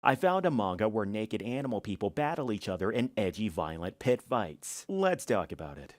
I found a manga where naked animal people battle each other in edgy, violent pit fights. Let's talk about it.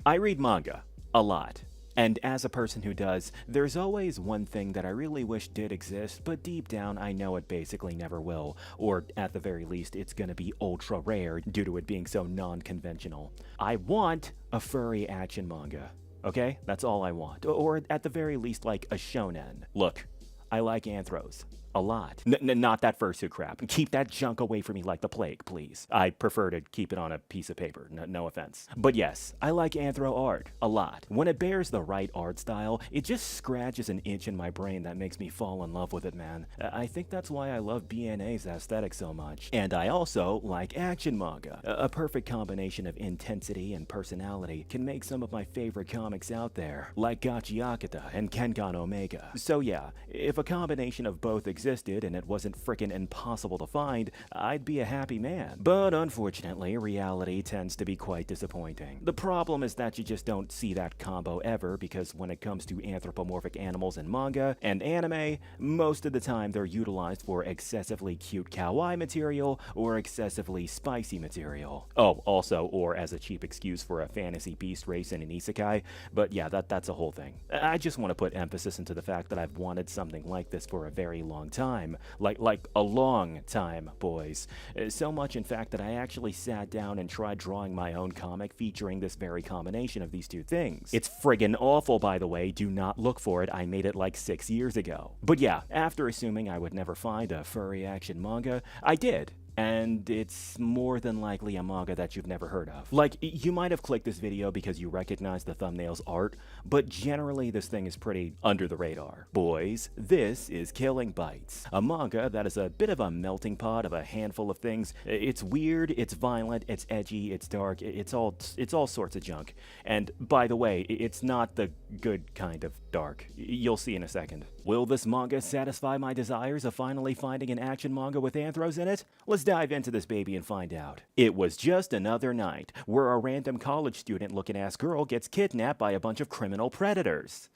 I read manga. A lot. And as a person who does, there's always one thing that I really wish did exist, but deep down I know it basically never will, or at the very least it's gonna be ultra rare due to it being so non-conventional. I want a furry action manga. Okay? That's all I want. Or at the very least like a shonen. Look, I like anthros. A lot. Not that fursuit crap. Keep that junk away from me like the plague, please. I prefer to keep it on a piece of paper, no offense. But yes, I like anthro art. A lot. When it bears the right art style, it just scratches an itch in my brain that makes me fall in love with it, man. I think that's why I love BNA's aesthetic so much. And I also like action manga. A perfect combination of intensity and personality can make some of my favorite comics out there, like Gachiakata and Kengan Omega. So yeah, if a combination of both existed and it wasn't frickin' impossible to find, I'd be a happy man. But unfortunately, reality tends to be quite disappointing. The problem is that you just don't see that combo ever, because when it comes to anthropomorphic animals in manga and anime, most of the time they're utilized for excessively cute kawaii material or excessively spicy material. Oh, also, or as a cheap excuse for a fantasy beast race in an isekai, but yeah, that's a whole thing. I just want to put emphasis into the fact that I've wanted something like this for a very long time. Like a long time, boys. So much, in fact, that I actually sat down and tried drawing my own comic featuring this very combination of these two things. It's friggin' awful, by the way. Do not look for it. I made it like 6 years ago. But yeah, after assuming I would never find a furry action manga, I did. And it's more than likely a manga that you've never heard of. Like, you might have clicked this video because you recognize the thumbnail's art, but generally this thing is pretty under the radar. Boys, this is Killing Bites, a manga that is a bit of a melting pot of a handful of things. It's weird, it's violent, it's edgy, it's dark, it's all sorts of junk. And by the way, it's not the good kind of dark. You'll see in a second. Will this manga satisfy my desires of finally finding an action manga with anthros in it? Let's dive into this baby and find out. It was just another night where a random college student looking ass girl gets kidnapped by a bunch of criminal predators.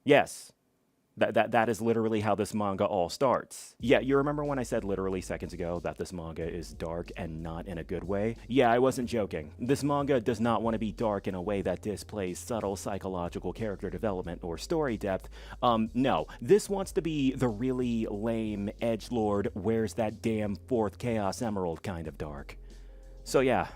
Yes. That is literally how this manga all starts. Yeah, you remember when I said literally seconds ago that this manga is dark and not in a good way? Yeah, I wasn't joking. This manga does not want to be dark in a way that displays subtle psychological character development or story depth. No. This wants to be the really lame edgelord, where's that damn fourth Chaos Emerald kind of dark. So yeah,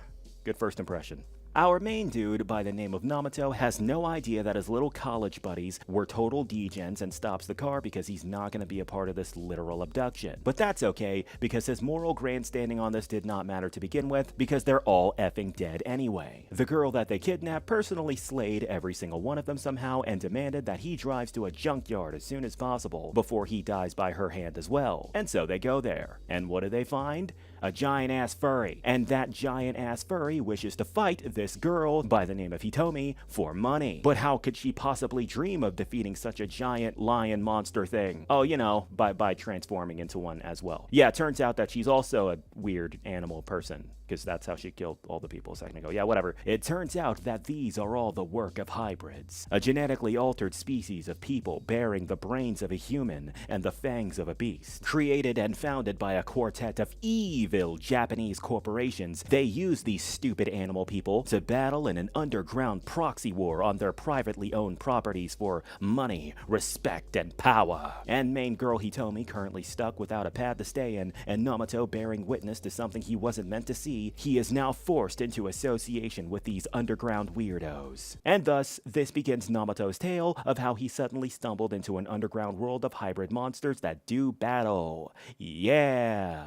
good first impression. Our main dude, by the name of Namato, has no idea that his little college buddies were total degens and stops the car because he's not going to be a part of this literal abduction. But that's okay, because his moral grandstanding on this did not matter to begin with, because they're all effing dead anyway. The girl that they kidnapped personally slayed every single one of them somehow and demanded that he drives to a junkyard as soon as possible before he dies by her hand as well. And so they go there. And what do they find? A giant-ass furry. And that giant-ass furry wishes to fight this girl by the name of Hitomi for money. But how could she possibly dream of defeating such a giant lion monster thing? Oh, you know, by transforming into one as well. Yeah, it turns out that she's also a weird animal person, because that's how she killed all the people a second ago. Yeah, whatever. It turns out that these are all the work of hybrids, a genetically altered species of people bearing the brains of a human and the fangs of a beast. Created and founded by a quartet of evil Japanese corporations, they use these stupid animal people to battle in an underground proxy war on their privately owned properties for money, respect, and power. And main girl Hitomi currently stuck without a pad to stay in, and Namato bearing witness to something he wasn't meant to see, he is now forced into association with these underground weirdos. And thus, this begins Namato's tale of how he suddenly stumbled into an underground world of hybrid monsters that do battle. Yeah.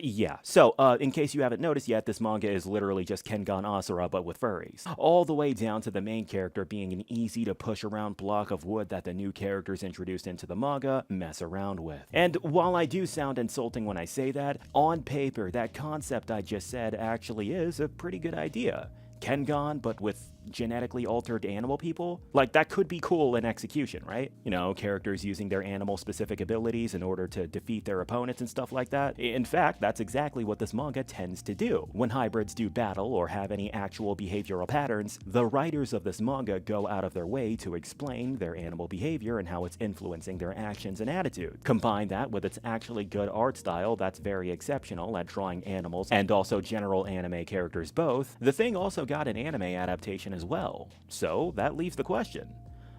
Yeah, so, in case you haven't noticed yet, this manga is literally just Kengan Asura, but with furries. All the way down to the main character being an easy-to-push-around block of wood that the new characters introduced into the manga mess around with. And while I do sound insulting when I say that, on paper, that concept I just said actually is a pretty good idea. Kengan, but with genetically altered animal people? Like, that could be cool in execution, right? You know, characters using their animal-specific abilities in order to defeat their opponents and stuff like that. In fact, that's exactly what this manga tends to do. When hybrids do battle or have any actual behavioral patterns, the writers of this manga go out of their way to explain their animal behavior and how it's influencing their actions and attitude. Combine that with its actually good art style that's very exceptional at drawing animals and also general anime characters both, the thing also got an anime adaptation as well. So that leaves the question,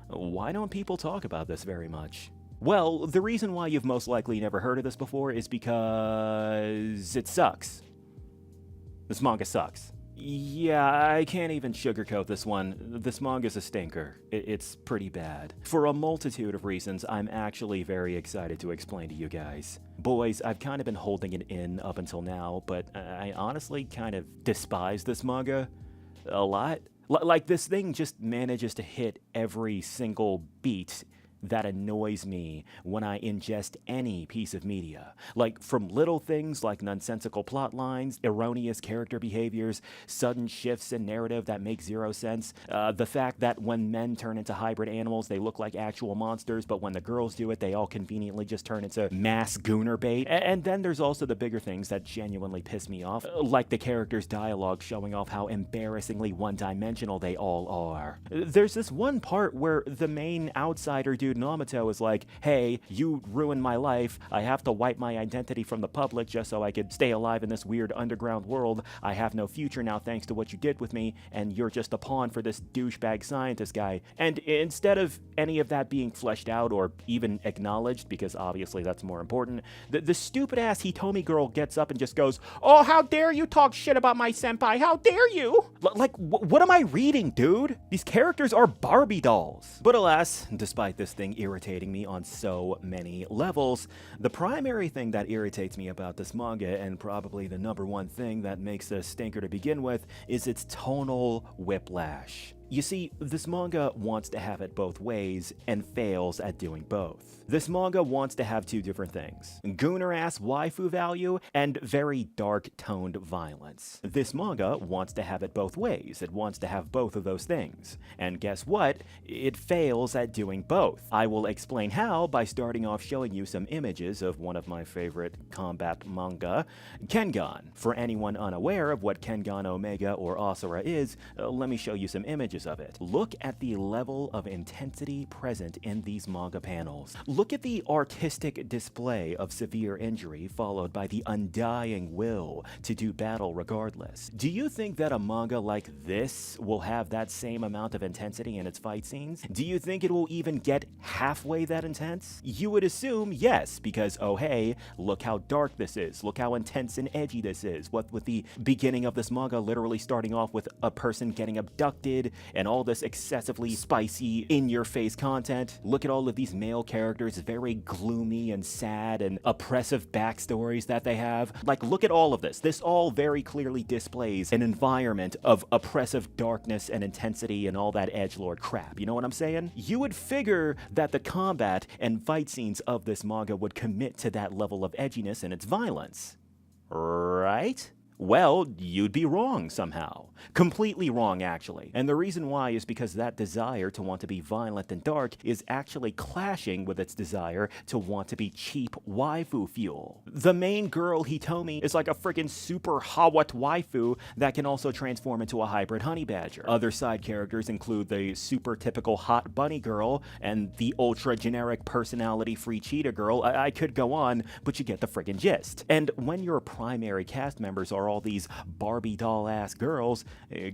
why don't people talk about this very much? Well, the reason why you've most likely never heard of this before is because it sucks. This manga sucks. Yeah, I can't even sugarcoat this one. This manga's a stinker. It's pretty bad. For a multitude of reasons, I'm actually very excited to explain to you guys. Boys, I've kind of been holding it in up until now, but I honestly kind of despise this manga a lot. Like, this thing just manages to hit every single beat that annoys me when I ingest any piece of media. Like, from little things like nonsensical plot lines, erroneous character behaviors, sudden shifts in narrative that make zero sense, the fact that when men turn into hybrid animals, they look like actual monsters, but when the girls do it, they all conveniently just turn into mass gooner bait. And then there's also the bigger things that genuinely piss me off, like the characters' dialogue showing off how embarrassingly one-dimensional they all are. There's this one part where the main outsider dude Namato is like, hey, you ruined my life. I have to wipe my identity from the public just so I could stay alive in this weird underground world. I have no future now thanks to what you did with me, and you're just a pawn for this douchebag scientist guy. And instead of any of that being fleshed out or even acknowledged, because obviously that's more important, the stupid-ass Hitomi girl gets up and just goes, oh, how dare you talk shit about my senpai? How dare you? Like, what am I reading, dude? These characters are Barbie dolls. But alas, despite this thing irritating me on so many levels, the primary thing that irritates me about this manga, and probably the number one thing that makes this stinker to begin with, is its tonal whiplash. You see, this manga wants to have it both ways and fails at doing both. This manga wants to have two different things: gooner-ass waifu value and very dark-toned violence. This manga wants to have it both ways. It wants to have both of those things. And guess what? It fails at doing both. I will explain how by starting off showing you some images of one of my favorite combat manga, Kengan. For anyone unaware of what Kengan Omega or Asura is, let me show you some images of it. Look at the level of intensity present in these manga panels. Look at the artistic display of severe injury followed by the undying will to do battle regardless. Do you think that a manga like this will have that same amount of intensity in its fight scenes? Do you think it will even get halfway that intense? You would assume yes, because oh hey, look how dark this is, look how intense and edgy this is, what with the beginning of this manga literally starting off with a person getting abducted and all this excessively spicy, in-your-face content. Look at all of these male characters, very gloomy and sad and oppressive backstories that they have. Like, look at all of this. This all very clearly displays an environment of oppressive darkness and intensity and all that edgelord crap. You know what I'm saying? You would figure that the combat and fight scenes of this manga would commit to that level of edginess and its violence. Right? Well, you'd be wrong somehow. Completely wrong, actually. And the reason why is because that desire to want to be violent and dark is actually clashing with its desire to want to be cheap waifu fuel. The main girl, Hitomi, is like a freaking super hot waifu that can also transform into a hybrid honey badger. Other side characters include the super typical hot bunny girl and the ultra generic personality-free cheetah girl. I could go on, but you get the freaking gist. And when your primary cast members are all these Barbie doll-ass girls,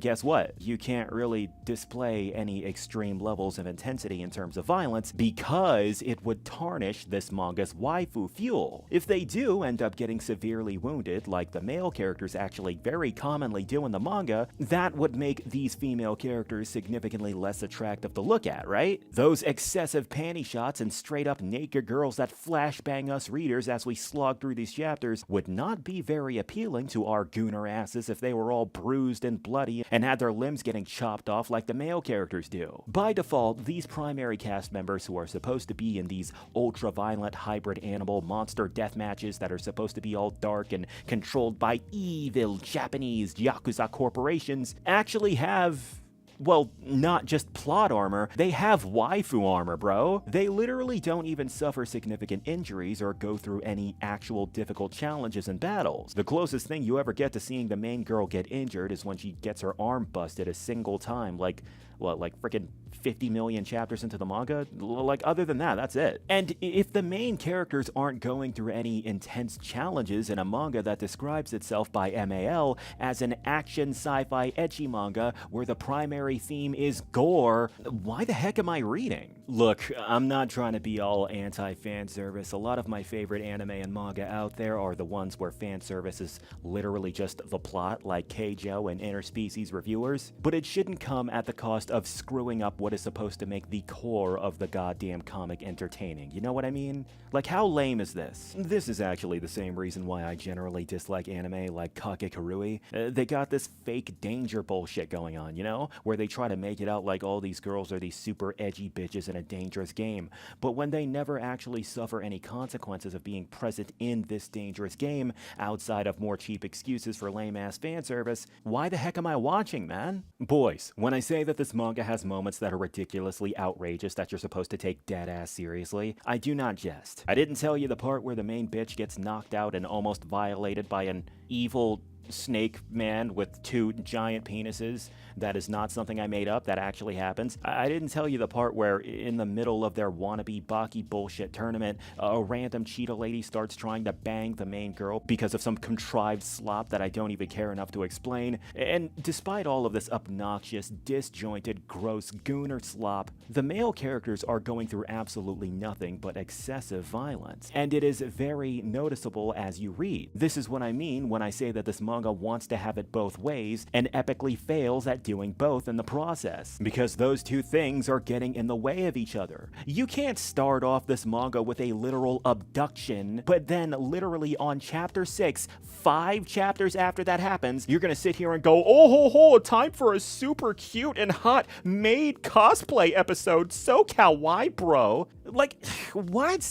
guess what? You can't really display any extreme levels of intensity in terms of violence because it would tarnish this manga's waifu fuel. If they do end up getting severely wounded, like the male characters actually very commonly do in the manga, that would make these female characters significantly less attractive to look at, right? Those excessive panty shots and straight-up naked girls that flashbang us readers as we slog through these chapters would not be very appealing to our gooner asses if they were all bruised and bloody and had their limbs getting chopped off like the male characters do. By default, these primary cast members who are supposed to be in these ultra-violent hybrid animal monster death matches that are supposed to be all dark and controlled by evil Japanese Yakuza corporations actually have well, not just plot armor, they have waifu armor, bro. They literally don't even suffer significant injuries or go through any actual difficult challenges in battles. The closest thing you ever get to seeing the main girl get injured is when she gets her arm busted a single time, like freaking 50 million chapters into the manga? Like, other than that, that's it. And if the main characters aren't going through any intense challenges in a manga that describes itself by MAL as an action sci-fi ecchi manga where the primary theme is gore, why the heck am I reading? Look, I'm not trying to be all anti-fan service. A lot of my favorite anime and manga out there are the ones where fan service is literally just the plot, like Keijo and Interspecies Reviewers, but it shouldn't come at the cost of screwing up what is supposed to make the core of the goddamn comic entertaining. You know what I mean? Like, how lame is this? This is actually the same reason why I generally dislike anime like Kagekurui. They got this fake danger bullshit going on, you know? Where they try to make it out like all these girls are these super edgy bitches in a dangerous game. But when they never actually suffer any consequences of being present in this dangerous game, outside of more cheap excuses for lame-ass fan service, why the heck am I watching, man? Boys, when I say that this manga has moments that are ridiculously outrageous that you're supposed to take dead-ass seriously, I do not jest. I didn't tell you the part where the main bitch gets knocked out and almost violated by an evil snake man with 2 giant penises. That is not something I made up. That actually happens. I didn't tell you the part where in the middle of their wannabe Baki bullshit tournament, a random cheetah lady starts trying to bang the main girl because of some contrived slop that I don't even care enough to explain. And despite all of this obnoxious, disjointed, gross gooner slop, the male characters are going through absolutely nothing but excessive violence. And it is very noticeable as you read. This is what I mean when I say that this manga wants to have it both ways and epically fails at doing both in the process, because those two things are getting in the way of each other. You can't start off this manga with a literal abduction, but then literally on chapter 6, 5 chapters after that happens, you're gonna sit here and go, oh ho ho, time for a super cute and hot maid cosplay episode, so kawaii, bro. Like, what?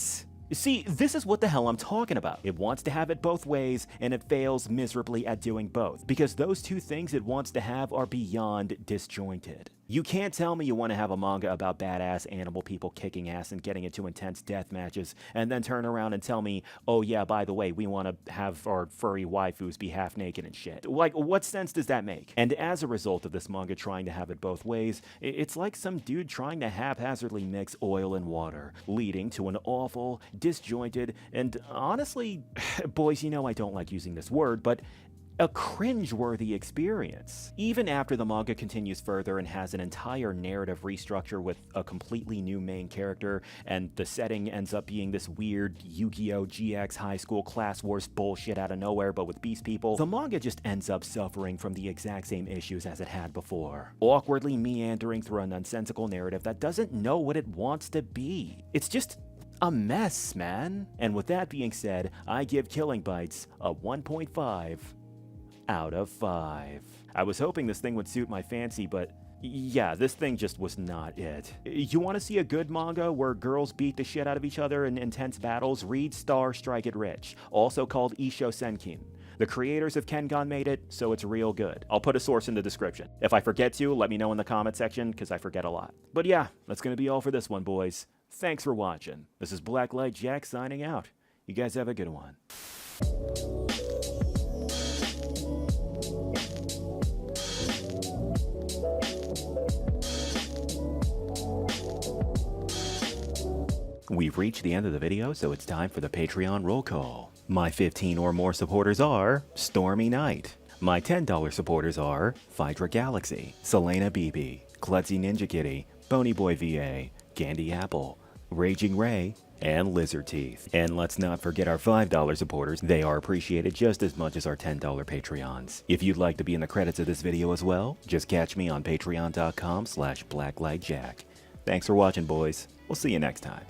See, this is what the hell I'm talking about. It wants to have it both ways, and it fails miserably at doing both, because those two things it wants to have are beyond disjointed. You can't tell me you want to have a manga about badass animal people kicking ass and getting into intense death matches, and then turn around and tell me, oh yeah, by the way, we want to have our furry waifus be half naked and shit. Like, what sense does that make? And as a result of this manga trying to have it both ways, it's like some dude trying to haphazardly mix oil and water, leading to an awful, disjointed, and honestly, boys, you know I don't like using this word, but a cringe-worthy experience. Even after the manga continues further and has an entire narrative restructure with a completely new main character, and the setting ends up being this weird Yu-Gi-Oh! GX high school class wars bullshit out of nowhere but with beast people, the manga just ends up suffering from the exact same issues as it had before. Awkwardly meandering through a nonsensical narrative that doesn't know what it wants to be. It's just a mess, man. And with that being said, I give Killing Bites a 1.5 out of 5. I was hoping this thing would suit my fancy, but yeah, this thing just was not it. You want to see a good manga where girls beat the shit out of each other in intense battles? Read Star Strike It Rich, also called Isho Senkin. The creators of Kengan made it, so it's real good. I'll put a source in the description. If I forget to, let me know in the comment section, because I forget a lot. But yeah, that's gonna be all for this one, boys. Thanks for watching. This is Blacklight Jack signing out. You guys have a good one. We've reached the end of the video, so it's time for the Patreon roll call. My 15 or more supporters are Stormy Knight. My $10 supporters are Phaedra Galaxy, Selena BB, Klutzy Ninja Kitty, Bony Boy VA, Candy Apple, Raging Ray, and Lizard Teeth. And let's not forget our $5 supporters. They are appreciated just as much as our $10 Patreons. If you'd like to be in the credits of this video as well, just catch me on patreon.com/blacklightjack. Thanks for watching, boys. We'll see you next time.